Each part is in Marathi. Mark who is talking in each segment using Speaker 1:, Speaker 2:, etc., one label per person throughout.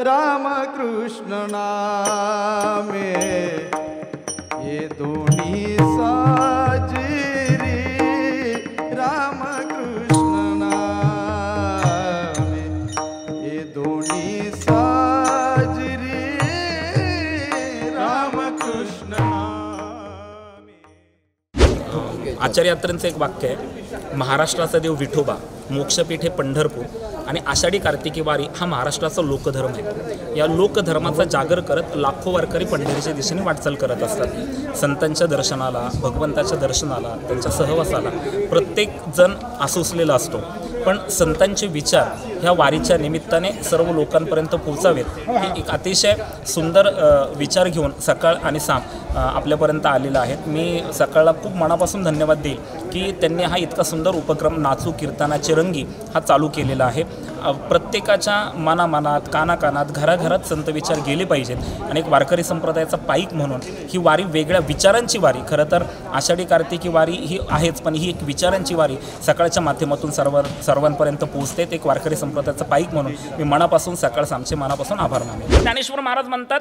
Speaker 1: रामकृष्ण नामे ये दोन्ही साजिरी रामकृष्ण नामे ये दोन्ही साजिरी रामकृष्ण नामे.
Speaker 2: आचार्य यात्रेंचं एक वाक्य आहे, महाराष्ट्राचा देव विठोबा, मोक्षपीठ हे पंढरपूर आणि आषाढी कार्तिकी वारी हा महाराष्ट्राचा लोकधर्म आहे. या लोकधर्माचा जागर करत लाखो वारकरी पंढरीच्या दिशेने वाटचाल करत असतात. संतांच्या दर्शनाला, भगवंताच्या दर्शनाला, त्यांच्या सहवासाला प्रत्येक जण आसुसलेला असतो. पण संतांचे विचार ह्या वारीच्या निमित्ताने सर्व लोकांपर्यंत पोहोचावेत हे एक अतिशय सुंदर विचार घेऊन सकाळ आणि साम आपल्यापर्यंत आलेला आहेत. मी सकाळला खूप मनापासून धन्यवाद देईल की त्यांनी हा इतका सुंदर उपक्रम नाचू कीर्तनाचे रंगी हा चालू केलेला आहे. प्रत्येकाच्या मनामनात, कानाकानात, घराघरात संत विचार गेले पाहिजेत आणि एक वारकरी संप्रदायाचा पाईक म्हणून ही वारी वेगळ्या विचारांची वारी, खरं तर आषाढी कार्तिकी वारी ही आहेच, पण ही एक विचारांची वारी सकाळच्या माध्यमातून सर्वांपर्यंत पोहोचते. एक वारकरी संप्रदायाचा पाईक म्हणून मी मनापासून सकाळ सामचे मनापासून आभार मानतो. ज्ञानेश्वर महाराज म्हणतात,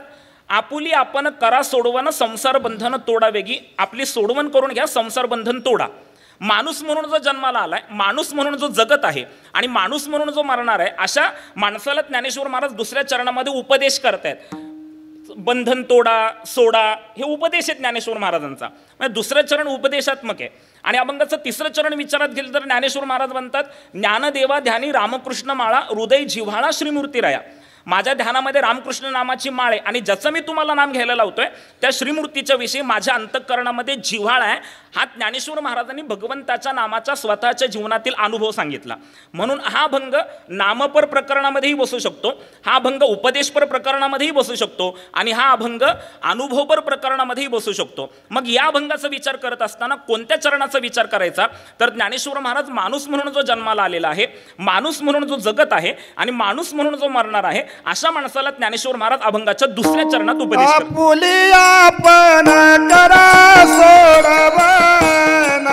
Speaker 2: आपुली आपण करा सोडवण संसार बंधन तोडा वेगी. आपली सोडवण करून घ्या, संसार बंधन तोडा. माणूस म्हणून जो जन्माला आलाय, माणूस म्हणून जो जगत आहे आणि माणूस म्हणून जो मरणार आहे, अशा माणसाला ज्ञानेश्वर महाराज दुसऱ्या चरणामध्ये उपदेश करतायत. बंधन तोडा, सोडा, हे उपदेश आहे ज्ञानेश्वर महाराजांचा. म्हणजे दुसरं चरण उपदेशात्मक आहे. आणि अभंगाचं तिसरं चरण विचारात घेतलं तर ज्ञानेश्वर महाराज म्हणतात, ज्ञानदेवा ध्यानी रामकृष्ण माळा, हृदय जिव्हाळा श्रीमूर्ती राया. माझ्या ध्यानामध्ये रामकृष्ण नामाची माळ आहे आणि ज्याचं मी तुम्हाला नाम घ्यायला लावतोय त्या श्रीमूर्तीच्या विषयी माझ्या अंतःकरणामध्ये जिव्हाळा आहे. हा ज्ञानेश्वर महाराजांनी भगवंताच्या नामाचा स्वतःच्या जीवनातील अनुभव सांगितला. म्हणून हा भंग नामपर प्रकरणामध्येही बसू शकतो, हा भंग उपदेशपर प्रकरणामध्येही बसू शकतो आणि हा अभंग अनुभवपर प्रकरणामध्येही बसू शकतो. मग या भंगाचा विचार करत असताना कोणत्या चरणाचा विचार करायचा, तर ज्ञानेश्वर महाराज माणूस म्हणून जो जन्माला आलेला आहे, माणूस म्हणून जो जगत आहे आणि माणूस म्हणून जो मरणार आहे, अशा माणसाला ज्ञानेश्वर महाराज अभंगाच्या दुसऱ्या चरणात उपदेश करतात.
Speaker 1: आपुली आपण करा सोडवण,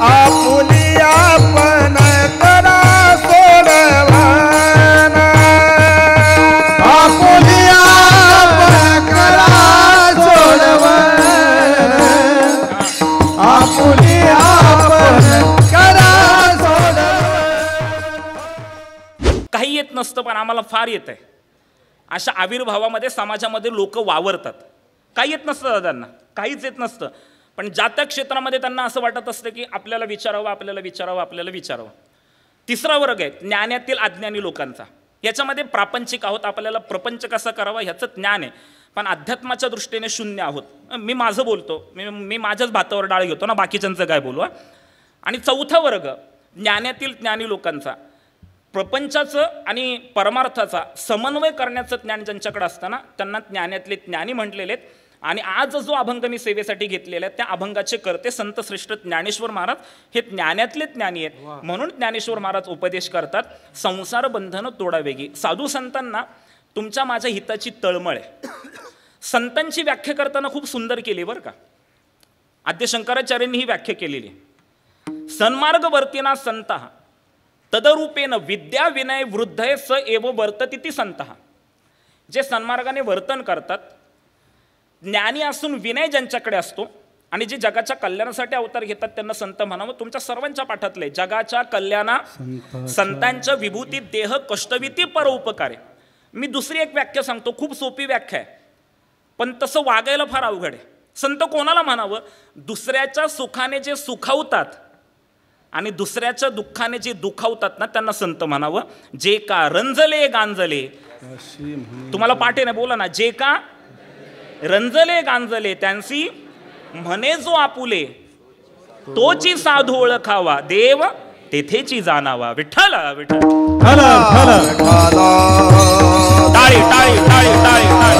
Speaker 1: आपुली आपण करा सोडवण, आपुली आपण करा सोडवण, आपुली आपण करा सोडवण.
Speaker 2: काही येत नसतं पण आम्हाला फार येत आहे. अशा आविर्भावामध्ये समाजामध्ये लोक वावरतात. काही येत नसतं दादांना, काहीच येत नसतं, पण ज्या त्या क्षेत्रामध्ये त्यांना असं वाटत असतं की आपल्याला विचारावं, आपल्याला विचारावं, आपल्याला विचारावं. तिसरा वर्ग आहे ज्ञानातील अज्ञानी लोकांचा. याच्यामध्ये प्रापंचिक आहोत, आपल्याला प्रपंच कसा करावा ह्याचं ज्ञान आहे, पण अध्यात्माच्या दृष्टीने शून्य आहोत. मी माझं बोलतो, मी माझ्याच भातावर डाळ घेतो ना, बाकीच्यांचं काय बोलू. आणि चौथा वर्ग ज्ञानातील ज्ञानी लोकांचा. प्रपंचाचं आणि परमार्थाचा समन्वय करण्याचं ज्ञान ज्यांच्याकडे असताना त्यांना ज्ञानातले ज्ञानी म्हटलेले आहेत. आणि आज जो अभंग मी सेवेसाठी घेतलेला आहे त्या अभंगाचे करते संत श्रेष्ठ ज्ञानेश्वर महाराज हे ज्ञानातले ज्ञानी आहेत. म्हणून ज्ञानेश्वर महाराज उपदेश करतात, संसार बंधन तोडावेगी. साधू संतांना तुमच्या माझ्या हिताची तळमळ आहे. संतांची व्याख्या करताना खूप सुंदर केली बरं का. आद्य शंकराचार्यांनी ही व्याख्या केलेली आहे. सन्मार्ग वर्तिना संत तदरूपेन विद्या विनय वृद्धय स एव वर्ततिती संत. जे सन्मार्गाने वर्तन करतात, ज्ञानी असून विनय ज्यांच्याकडे असतो आणि जे जगाच्या कल्याणासाठी अवतार घेतात त्यांना संत म्हणावं. तुमच्या सर्वांच्या पाठातले जगाच्या कल्याणा संतांच्या विभूती देह कष्टविती परोपकारे. मी दुसरी एक व्याख्या सांगतो, खूप सोपी व्याख्या आहे पण तसं वागायला फार अवघड आहे. संत कोणाला म्हणावं? दुसऱ्याच्या सुखाने जे सुखावतात आणि दुसऱ्याच्या दुःखाने जे दुखावतात ना त्यांना संत म्हणावं. जे का रंजले गांजले, तुम्हाला पाठे ना बोला ना, जे का रंजले गांजले त्यांची म्हणे जो आपुले, तोची साधू ओळखावा देव तेथेची जाणावा. विठ्ठल विठ्ठल. टाळी टाळी टाळी टाळी टाळी.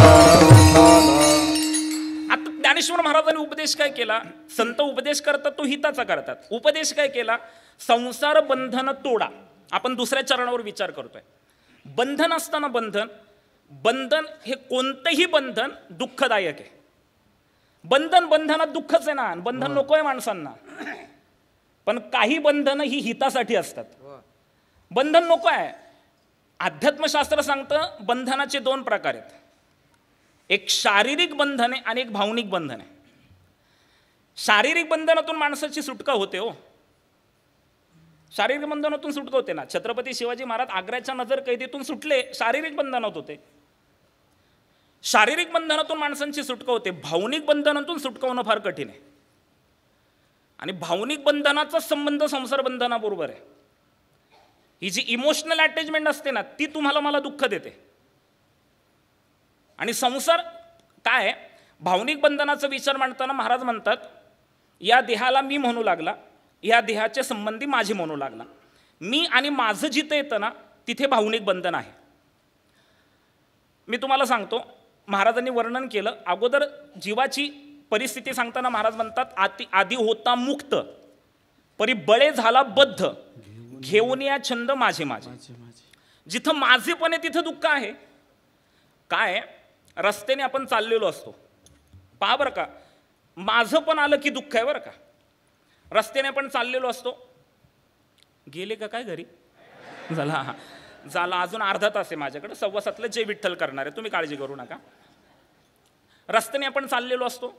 Speaker 2: आता ज्ञानेश्वर महाराजांनी उपदेश काय केला? संत उपदेश करतात तो हिताचा करतात. उपदेश काय केला? संसार बंधन तोडा. आपण दुसऱ्या चरणावर विचार करतोय. बंधन असताना बंधन हे कोणतेही बंधन दुःखदायक आहे. बंधनात दुःखच आहे ना, बंधन नको आहे माणसांना. पण काही बंधनं ही हितासाठी असतात. बंधन नको आहे. अध्यात्मशास्त्र सांगतं बंधनाचे 2 प्रकार आहेत. एक शारीरिक बंधन आहे आणि एक भावनिक बंधन आहे. शारीरिक बंधनातून माणसाची सुटका होते हो. शारीरिक बंधनातून सुटका होते ना. छत्रपती शिवाजी महाराज आग्र्याच्या नजर कैदेतून सुटले, शारीरिक बंधनात होते. शारीरिक बंधनातून माणसांची सुटका होते. भावनिक बंधनातून सुटका होणं फार कठीण आहे. आणि भावनिक बंधनाचा संबंध संसार बंधनाबरोबर आहे. ही जी इमोशनल अटॅचमेंट असते ना, ती तुम्हाला मला दुःख देते. आणि संसार काय, भावनिक बंधनाचा विचार मांडताना महाराज म्हणतात, या देहाला मी म्हणू लागला, या देहाचे संबंधी माझे म्हणू लागला. मी आणि माझं जिथे येतं ना, तिथे भावनिक बंधन आहे. मी तुम्हाला सांगतो, महाराजांनी वर्णन केलं. अगोदर जीवाची परिस्थिती सांगताना महाराज म्हणतात, आधी होता मुक्त, परी बळे झाला बद्ध, घेऊन या छंद माझे माझे. जिथं माझेपण आहे तिथं दुःख आहे. काय, रस्त्याने आपण चाललेलो असतो, पहा बरं का, माझं पण आलं की दुःख आहे बरं का. रस्त्याने आपण चाललेलो असतो, गेले का काय घरी, झाला अजून अर्धा तास आहे माझ्याकडे, 7:15 जय विठ्ठल करणार आहे, तुम्ही काळजी करू नका. रस्त्याने आपण चाललेलो असतो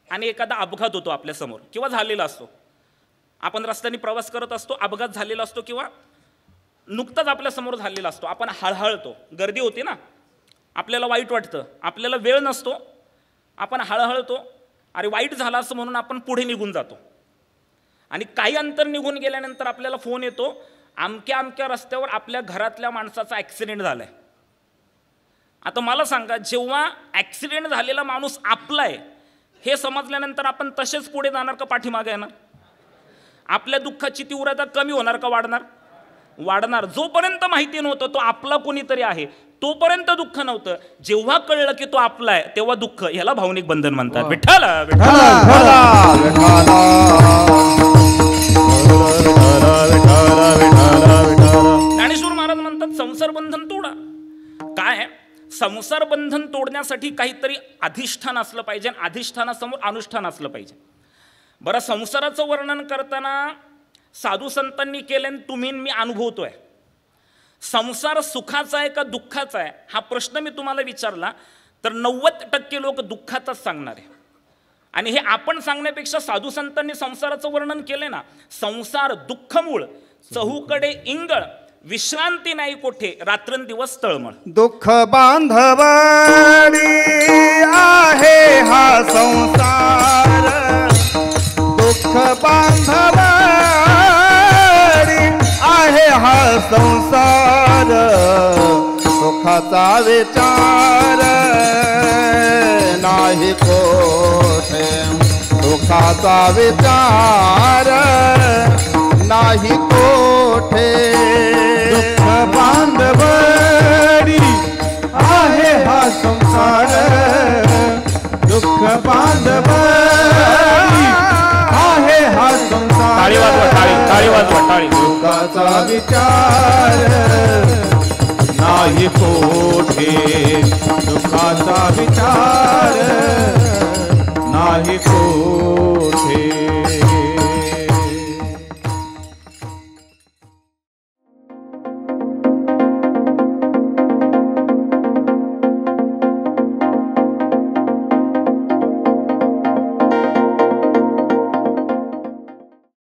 Speaker 2: आणि एखादा अपघात होतो आपल्यासमोर किंवा झालेला असतो. आपण रस्त्याने प्रवास करत असतो, अपघात झालेला असतो किंवा नुकताच आपल्यासमोर झालेला असतो. आपण हळहळतो, गर्दी होती ना, आपल्याला वाईट वाटतं, आपल्याला वेळ नसतो, आपण हळहळतो, अरे वाईट झालं असं म्हणून आपण पुढे निघून जातो. आणि काही अंतर निघून गेल्यानंतर आपल्याला फोन येतो, अमक्या अमक्या रस्त्यावर आपल्या घरातल्या माणसाचा ॲक्सिडेंट झाला आहे. आता मला सांगा, जेव्हा ॲक्सिडेंट झालेला माणूस आपला आहे हे समजल्यानंतर आपण तसेच पुढे जाणार का पाठीमागे येणार? आपल्या दुःखाची तीव्रता कमी होणार का वाढणार? वाढणार. जोपर्यंत माहिती नव्हतं तो आपला कोणीतरी आहे तोपर्यंत दुःख नव्हतं. जेव्हा कळलं की तो आपला आहे तेव्हा दुःख. याला भावनिक बंधन म्हणतात. विठ्ठल ज्ञानेश्वर महाराज म्हणतात संसार बंधन तोडा. काय, संसार बंधन तोडण्यासाठी काहीतरी अधिष्ठान असलं पाहिजे, अधिष्ठानासमोर अनुष्ठान असलं पाहिजे. बरं, संसाराचं वर्णन करताना साधू संतांनी केले, तुम्ही मी अनुभवतोय. संसार सुखाचा आहे का दुःखाचा आहे हा प्रश्न मी तुम्हाला विचारला तर 90% लोक दुःखाचाच सांगणार आहे. आणि हे आपण सांगण्यापेक्षा साधू संतांनी संसाराचं वर्णन केले ना. संसार दुःखमूळ, चहूकडे इंगळ, विश्रांती नाही कोठे, रात्रंदिवस तळमळ.
Speaker 1: दुःख बांधवडी आहे हा संसार, दुःख बांधवडी आहे हा संसार, सुखाचा विचार नाही कोठे, सुखाचा विचार नाही कोठे. दुःख बांधवडी आहे हा संसार, दुःख बांधवडी आहे हा संसार,
Speaker 2: टाळी वाजवा, टाळी वाजवा, टाळी.
Speaker 1: सुखाचा विचार नाही कोठे, दुःखाचा विचार नाही कोठे.